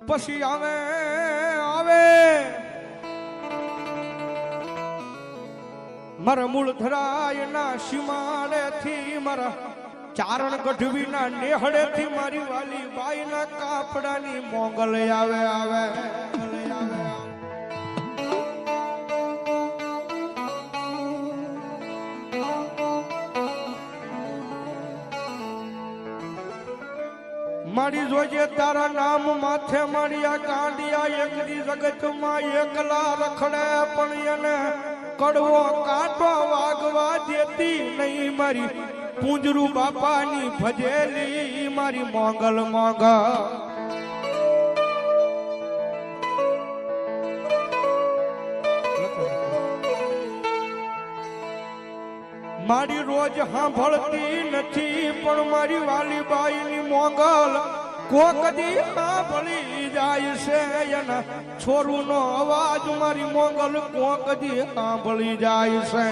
પછી આવે આવે મારા મૂળ ધરાયના સીમાડે થી મારા ચારણ ગઢવીના નેહડે થી મારી વાલી બાઈના કાપડાની મોગલ આવે આવે મારી જોજે તારા નામ માથે મારિયા કાંડિયા એકદી જગતમાં એકલા રખડે પણ એને કડવો કાંટો વાગવા દેતી નહીં મારી પૂંજરું બાપાની ભજેલી મારી મોગલ મોગા મારી રોજ સાંભળતી નથી પણ મારી વાલી બાઈની મોગલ કોક દી સાંભળી જાય છે એના છોરુનો અવાજ મારી મોગલ કોક દી સાંભળી જાય છે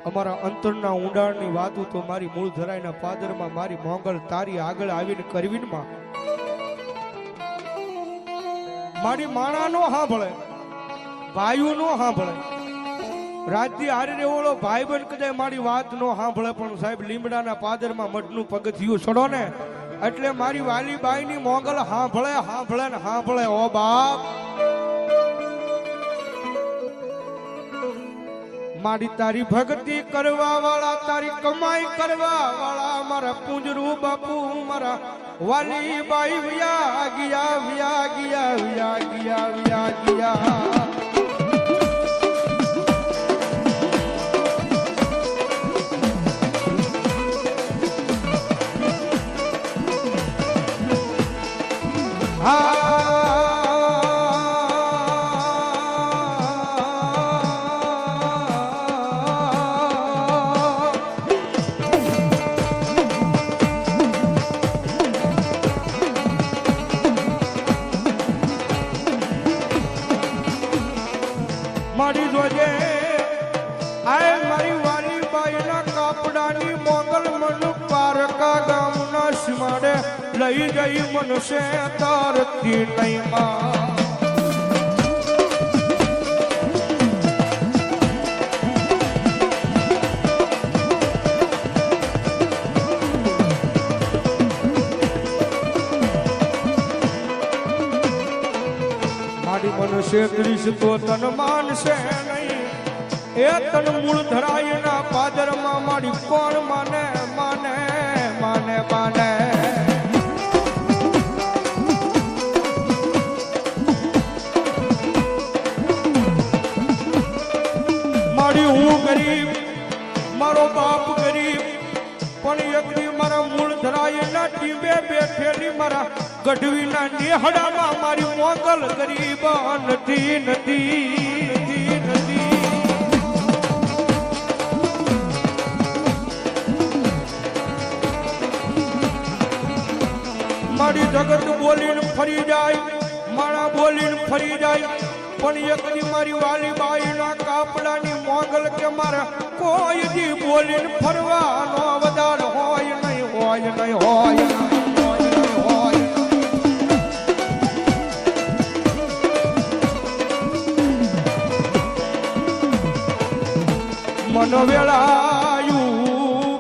અમારા અંતરના ઊંડાણની વાતો તો મારી મૂળ ધરાઈના પાદરમાં મારી મોગલ તારી આગળ આવીને કરવીને માં મારી માણા નો સાંભળે ભાઈઓ નો સાંભળે રાજથી હારી રેવોળો ભાઈ બન કદાચ મારી વાત નો સાંભળે પણ સાહેબ લીમડાના પાદરમાં મઢનું પગથિયું ચડો ને એટલે મારી વાલી બાઈની મોગલ સાંભળે સાંભળે ને સાંભળે ઓ બાપ મારી તારી ભક્તિ કરવા વાળા તારી કમાઈ કરવા વાળા મારા પૂંજરું બાપુ મારા વાલી બાઈ વિયા ગયા વિયા ગયા વિયા ગયા વિયા ગયા મારી જોજે આય મારી વાલી બાઈના કાપડાની મોગલ મન પારકા ગામના સીમાડે લઈ ગઈ મનસે તારતી નહીં માં મારી મનસે ત્રીસ તો તન માનશે નહીં એ તન મૂળ ધરાયના પાદરમાં મારી કોણ માને માને માને માને મારી હું ગરીબ મારો બાપ ગરીબ પણ એકદી મારા મૂળ ધરાયના ટીબે બેઠેલી મારા ગઢવીના નેહડામાં મારી મોગલ ગરીબ નથી નથી નથી નથી મારી જગત બોલીને ફરી જાય માણા બોલીને ફરી જાય પણ એકદી મારી વાલી બાઈના કાપડાની મોગલ કે મારા કોઈ દી બોલીને ફરવાનો વધાર હોય નહીં હોય નહીં હોય મન વેળાયું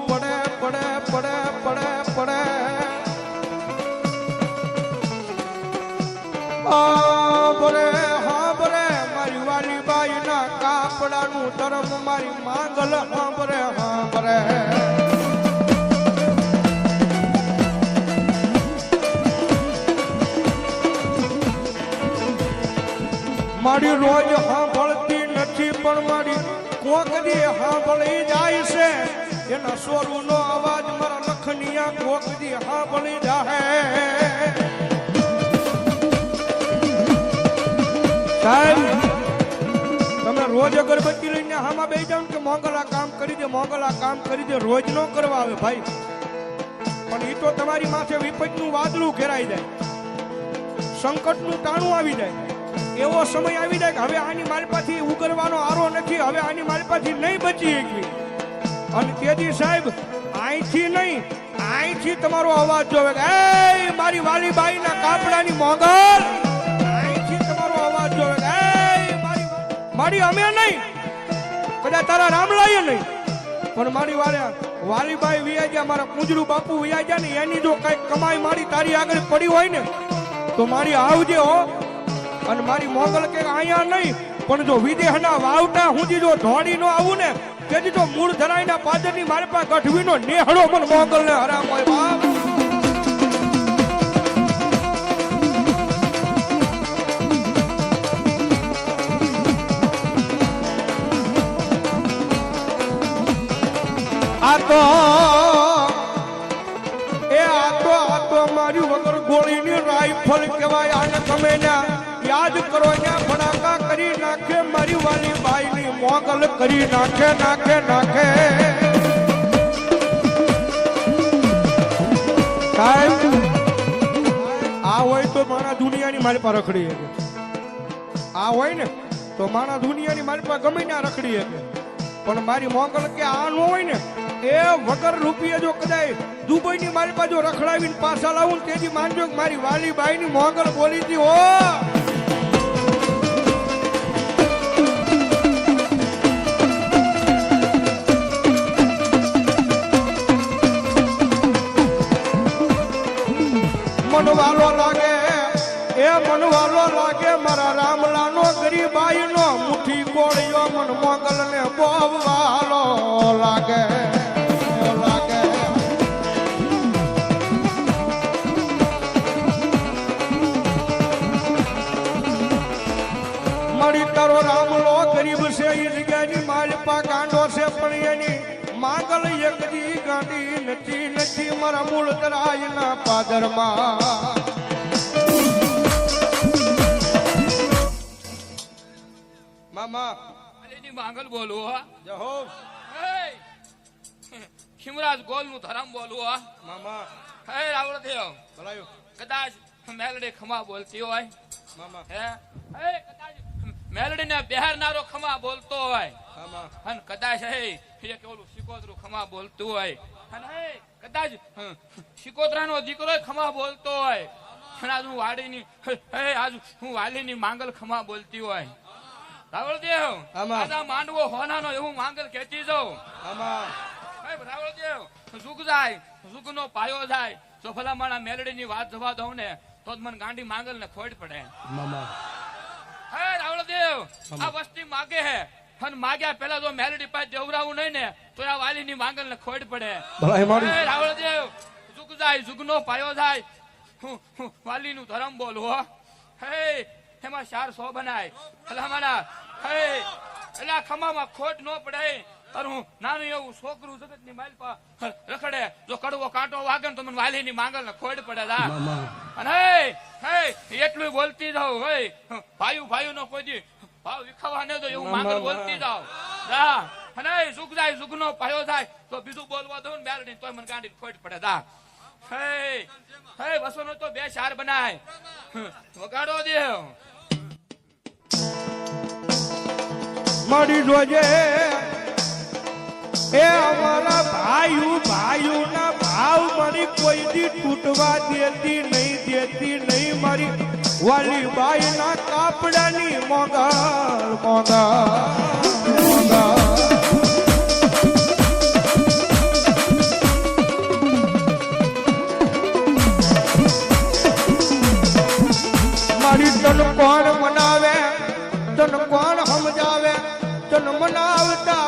પડે પડે પડે પડે પડે બરે હા બરે મારી વાલી બાઈના કાપડાનું ધર્મ મારી માંગલ હા બરે મારી રોજ સાંભળતી નથી પણ મારી કોકદી સાંભળી જાય છે એના સોરુનો અવાજ મારા લખનિયા કોકદી સાંભળી જાય સાહેબ તમે રોજ અગરબત્તી લઈને હામાં બેસી જાવ કે મોગલ આ કામ કરી દે મોગલ આ કામ કરી દે રોજ નો કરવા આવે ભાઈ પણ એ તો તમારી માથે વિપતનું વાદળું ઘેરાઈ જાય સંકટનું ટાણું આવી જાય એવો સમય આવી જાય કે હવે આની મારી પાસેથી ઉગરવાનો આરો નથી, હવે આની મારી પાસેથી નહીં બચી એકવી. અને તેથી સાહેબ અહીંથી નહીં, અહીંથી તમારો અવાજ જોવે કે એ મારી વાલી બાઈના કાપડાની મોગલ, અહીંથી તમારો અવાજ જોવે કે એ મારી અમે નહીં, કદાચ તારા રામલાએ નહીં, પણ મારી વાલીબાઈ વિયા ગયા, મારા કુંજરું બાપુ વિયા ગયા ને એની જો કઈ કમાઈ મારી તારી આગળ પડી હોય ને તો મારી આવજે હો. અને મારી મોગલ કે અહીંયા નહીં, પણ જો વિદેહના વાવટા હું જો ધોડી નો આવું ને તેથી તો મૂળ ધરાઈના પાદરની મારી પાસે ગઢવીનો નેહડો પણ મોગલ ને હરામ હોય બાપ. આ તો મારી વગર ગોળીની રાઈફલ કહેવાય. આને તમે યાદ કરો ને ફડાકા કરી નાખે મારી વાલી બાઈની મોગલ કરી નાખે. સાહેબ આ હોય તો મારા દુનિયાની મારી પાસે રખડી શકે, આ હોય ને તો મારા દુનિયાની મારી પાસે ગમે ના રખડી શકે, પણ મારી મોગલ કે આ ન હોય ને એ વગર રૂપિયા જો કદાચ દુબઈની મારી બાજુ રખડાવીને પાછા લાવું તેથી માનજો કે મારી વાલી બાઈની મોગલ બોલી હતી હો. મનવાલો લાગે મારા રામલાનો ગરીબાઈનો મુઠ્ઠી ગોળીઓ મન મોગલ ને બોવાલો લાગે. મળી તારો રામલો ગરીબ છે એ જગ્યાની માલપા ગાંડો છે, પણ એની માગલ એકદી ગાંડી નથી મારા મૂળ તરાયના પાદરમાં. મામા અરેની માંગલ બોલું હો જહો ખિમરાજ ગોલ નું ધરમ બોલું હો મામા. હે રાવળ દેવ ભલાયો કદાચ મેલડી ખમા બોલતી હોય મામા. હે કદાચ મેલડી ને બિહારનારો ખમા બોલતો હોય મામા. અને કદાચ હે કે ઓલું શિકોતરું ખમા બોલતું હોય, અને હે કદાચ શિકોતરાનો દીકરો ખમા બોલતો હોય, અને આજ હું વાડીની આજ હું વાલીની માંગલ ખમા બોલતી હોય. રાવળદેવ આજા માંડવો હોનાનો એવું માંગલ કહેતી જાઉં. રાવળદેવ સુખ જાય, સુખ નો પાયો જાય, તો ભલા મારા મેલડી ની વાત જવા દઉં ને તો મને ગાંડી માંગલ ને ખોટ પડે. હે રાવળદેવ આ વસ્તી માગે હે, અને માગ્યા પેલા જો મેલડી પાસે દેવરાવું નહીં ને તો આ વાલી ની માંગલ ને ખોટ પડે. રાવળદેવ સુખ જાય, સુખ નો પાયો જાય, હું વાલી નું ધર્મ બોલું હે એમાં 400 બનાય ભલા મારા હે એટલે ખમામાં ખોટ ન પડે. અરે હું નાનું એવું છોકરું જગત ની માલ પા રખડે, જો કડવો કાંટો વાગે ને તો મને વાલી ની માંગલ ને ખોડ પડે. અને હે એટલું બોલતી જાવ હોય ભાઈ નો કોઈ દી ભાવ વિખાવા ને તો એવું માંગલ બોલતી જાવ. અને સુખ જાય, સુખ નો પાયો થાય તો બીજું બોલવા દઉં ને મેલડી તો મને ગાંડી ખોટ પડે. હે બસો નો તો 2 4 બનાય વગાડો દેવ. મળી જોજે એ અમારા ભાઈઓ ના ભાવ મારી કોઈ દી તૂટવા દેતી નહીં મારી વાલી બાઈ ના કાપડાની મોગલ. મારી તન કોણ મનાવે, તન કોણ સમજાવે, તન મનાવતા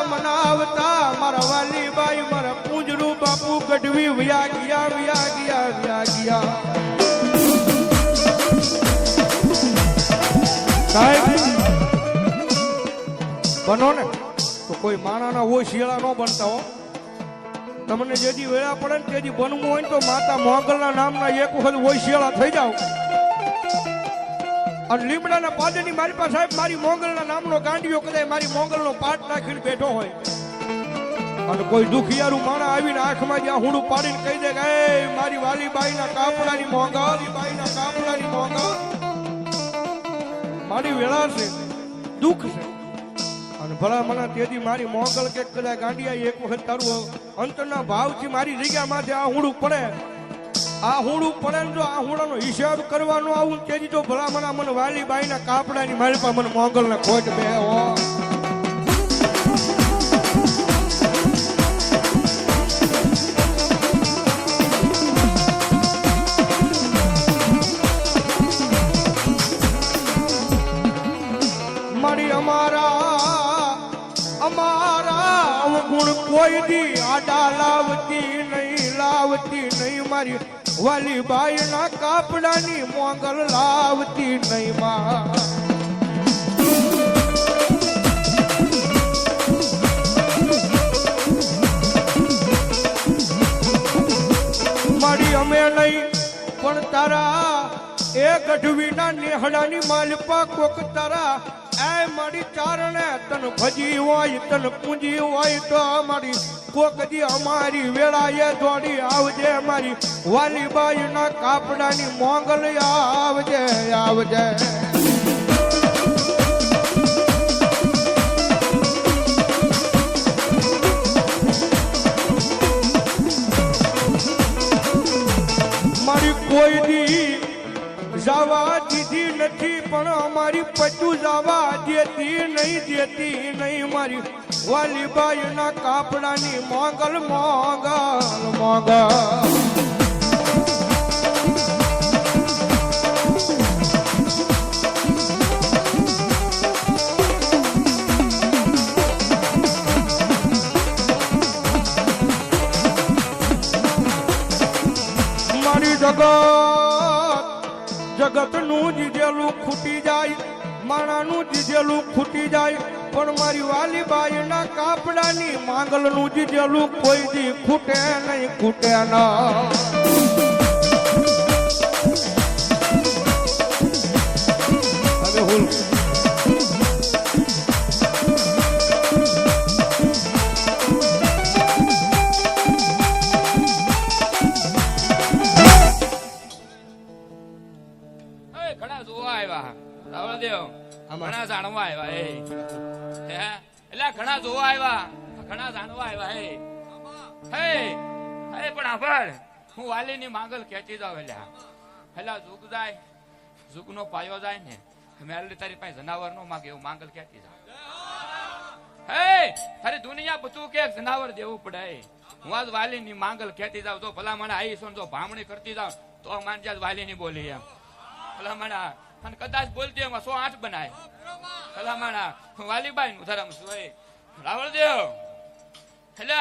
મારા વાલી બાઈ મારા પૂજરું બાપુ ગઢવી વ્યા ગયા. સાહેબ બનો ને તો કોઈ માણાના હોય શિયાળા ન બનતા હો. તમને જેથી વેળા પડે ને તેથી બનવું હોય ને તો માતા મોગલના નામના એક વખત હોય શિયાળા થઈ જાવ. અને લીમડાના પાદરની મારી પાસે સાહેબ મારી મોગલના નામનો ગાંડિયો કદાચ મારી મોગલનો પાટ નાખીને બેઠો હોય અને કોઈ દુખિયારું માણા આવીને આંખમાં જ્યાં હુંડું પાડીને કહી દે કે મારી વાલી બાઈના કાપડાની મોગલ, મારી વેળા છે દુઃખ છે અને ભલા મને તેદી મારી મોંગલ કે કદાચ ગાંડિયા એક વખત તારું અંતરના ભાવથી મારી જગ્યામાંથી આ હુંડું પડે આ હુંડું પડે ને જો આ હુંડાનો હિસાબ કરવાનો આવું તેદી તો ભલા મને વાલી બાઈના કાપડાની મારી પાસે મને મોંગલ ને ખોટ બે મારી અમારા અવગુણ કોઈ દી આડા લાવતી નહીં મારી વાલી બાઈ ના કાપડાની મોંગલ લાવતી નહીં માં મારી અમે નહીં પણ તારા એ ગઢવીના નેહડાની માલપા કોક તારા એ મારી ચારણે તન ભજી હોય તન પૂંજી હોય તો મારી કોક દી અમારી વેળાએ દોડી આવજે મારી વાલીબાઈ ના કાપડાની મોંગલ આવજે મારી કોઈ દી જવા દીધી નથી પણ અમારી પચું જવા દેતી નહીં મારી વાલીબાઈ ના કાપડાની મોંગલ મારી જગત નું જીજેલું ખૂટી જાય માણાનું જીજેલું ખૂટી જાય પણ મારી વાલીબાઈ ના કાપડાની માંગલ નું જીજેલું કોઈ દી ખૂટે ના હવે હું ઘણા જોવા આવ્યા રાવળદેવ ઘણા જાણવા આવ્યા એટલે ઘણા જોવા આવ્યા ઘણા જાણવા આવ્યા હે પણ આભાર હું વાલીની માંગલ ખેંચી જાઉં એટલે જુગ જાય જુગનો પાયો જાય ને મેલડી તારી પાસે જનાવર નો માગે એવું માંગલ ખેંચી જાઉં તારી દુનિયા બધું કે જનાવર દેવું પડે હું આજ વાલીની માંગલ ખેંચી જાઉં તો ભલા મને આવીશું જો ભામણી કરતી જાઉં તો માનજે વાલીની બોલી એમ ભલામણા અને કદાચ બોલતી એમાં 108 બનાય ભલામણા વાલીબાઈ નું ધર્મ શું રાવળદેવ એટલે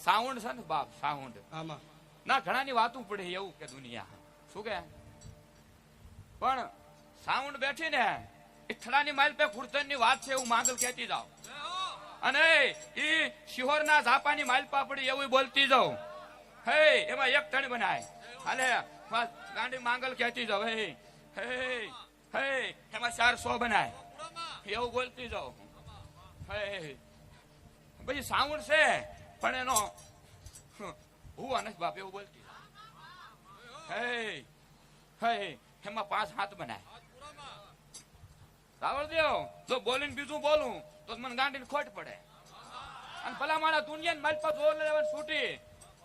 સાઉન્ડ છે ને બાપ સાઉન્ડ આમાં ના ઘણાની વાતું પડે એવું કે દુનિયા શું કે પણ સાઉન્ડ બેઠી ને એ થડાની માઇલ પે ખુરતન ની વાત છે એવું માંગલ કહેતી જાવ અને ઈ શિહોર ના ઝાપાની માઇલ પાપડી એવું બોલતી જાવ એમાં એક ટણ બનાય હાલે ગાંડી માંગલ કહેતી જાવ એમાં 400 બનાય એવું બોલતી જાવ પછી સાઉન્ડ છે પણ એનો હું અને બાપ એવું બોલતી એમાં 5 હાથ બનાય રાવળદેવ જો બોલીને બીજું બોલું તો મને ગાંડીને ખોટ પડે અને ભલા મારા દુનિયા મારી જોર લેવાની છૂટી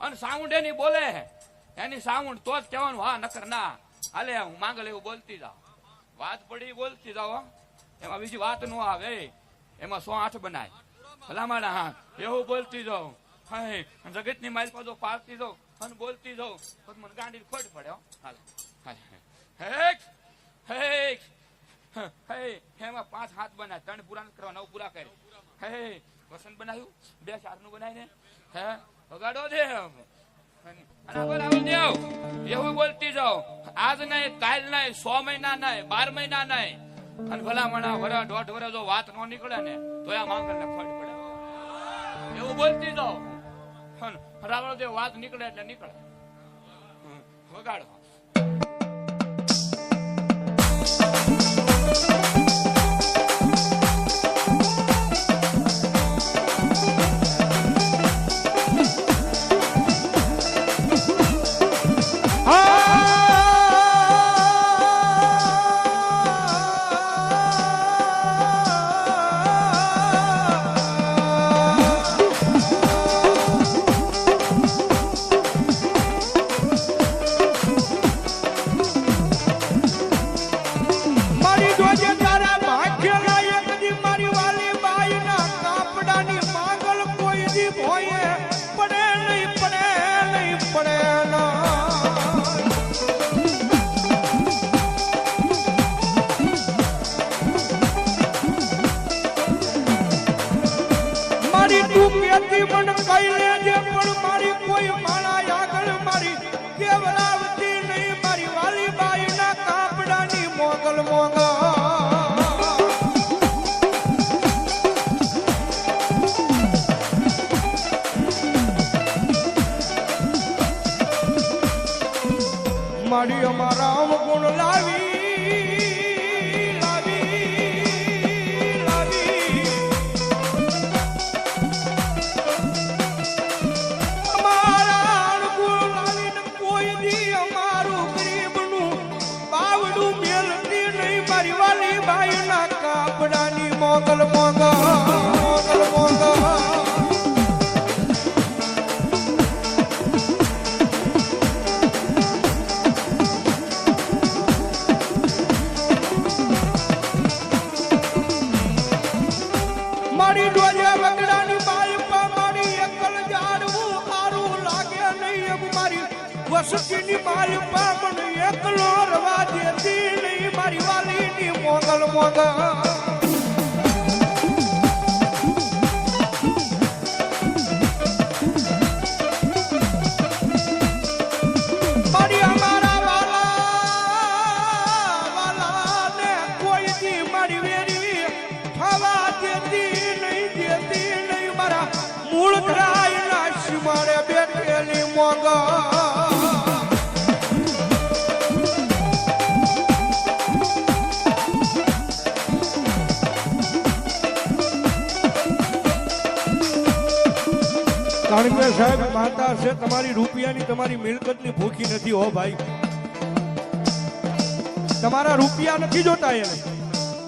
અને સાઉન્ડ એની બોલે એની સાઉન્ડ તો જ કહેવાનું હા નકર ના હાલે હું માંગલ એવું બોલતી જાવ વાત પડી બોલતી જાવ એમાં બીજી વાત નો આવે એમાં 108 બનાય ભલા મારા હા એવું બોલતી જાવ જગત ની મારી પાછો પાડતી જાવ અને બોલતી જાવ તો મને ગાંડી ખોટ પડે એમાં 5 હાથ બનાય 3 પૂરા કરવા 9 પૂરા કરે વસંત બનાવ્યું 2 4 નું બનાય ને વગાડો દે એવું બોલતી જાઓ આજ નહીં કાલ નહીં 100 મહિના નહીં 12 મહિના નહીં અને ભલા મણા વરા 1.5 વર્ષ જો વાત ન નીકળે ને તો આ માંગલ ને ફળ પડે એવું બોલતી જાઓ રાવળદેવ વાત નીકળે એટલે નીકળે વગાડો મારી અમારા અવગુણ લાવી મોગલ મોગલ મારી ડોજે વગડાની બાયપા મારી એકલ જાડવું સારું લાગે નહીં મારી વસતીની બાયપા મને એકલો રવા દેતી નહીં મારી વાલીની મોગલ મોગલ મૂળ ધરાય નાશી મારે બેઠેલી મોગા કારણ કે સાહેબ માતા છે તમારી રૂપિયાની તમારી મિલકતની ભૂખી નથી હો ભાઈ તમારા રૂપિયા નથી જોતા એને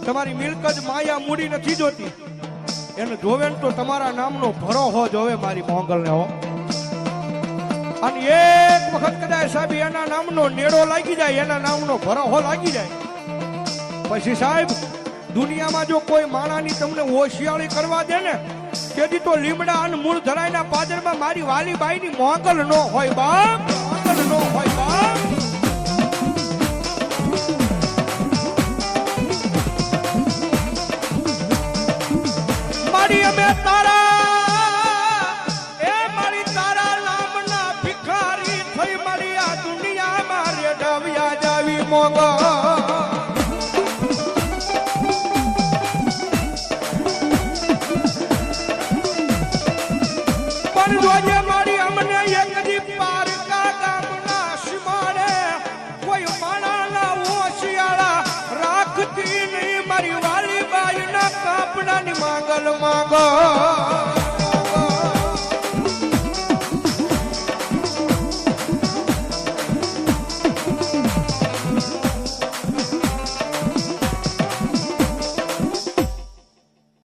તમારી મિલકત માયા મૂડી નથી જોતી એને જોવે તો તમારા નામનો ભરોહો જોવે મારી મોગલને હો અને એક વખત કદાચ સાહેબ એના નામનો નેડો લાગી જાય એના નામનો ભરોહો લાગી જાય પછી સાહેબ દુનિયામાં જો કોઈ માણાની તમને હોશિયારી કરવા દે ને તેથી તો લીમડા અને મૂળ ધરાયના પાદરમાં મારી વાલી બાઈની મોગલ નો હોય બાપ મોગલ નો હોય બાપ અમે તારા નામના ભિખારી થઈ મારી આ દુનિયામાં રેડાવ્યા જાવી મોગા પણ જોજે મારી અમને એક દી પારકા ગામના સીમાડે કોઈ માણાના ઓશિયાળા રાખતી નહીં મારી વાલી બાઈના કાપડાની માંગલ માંગો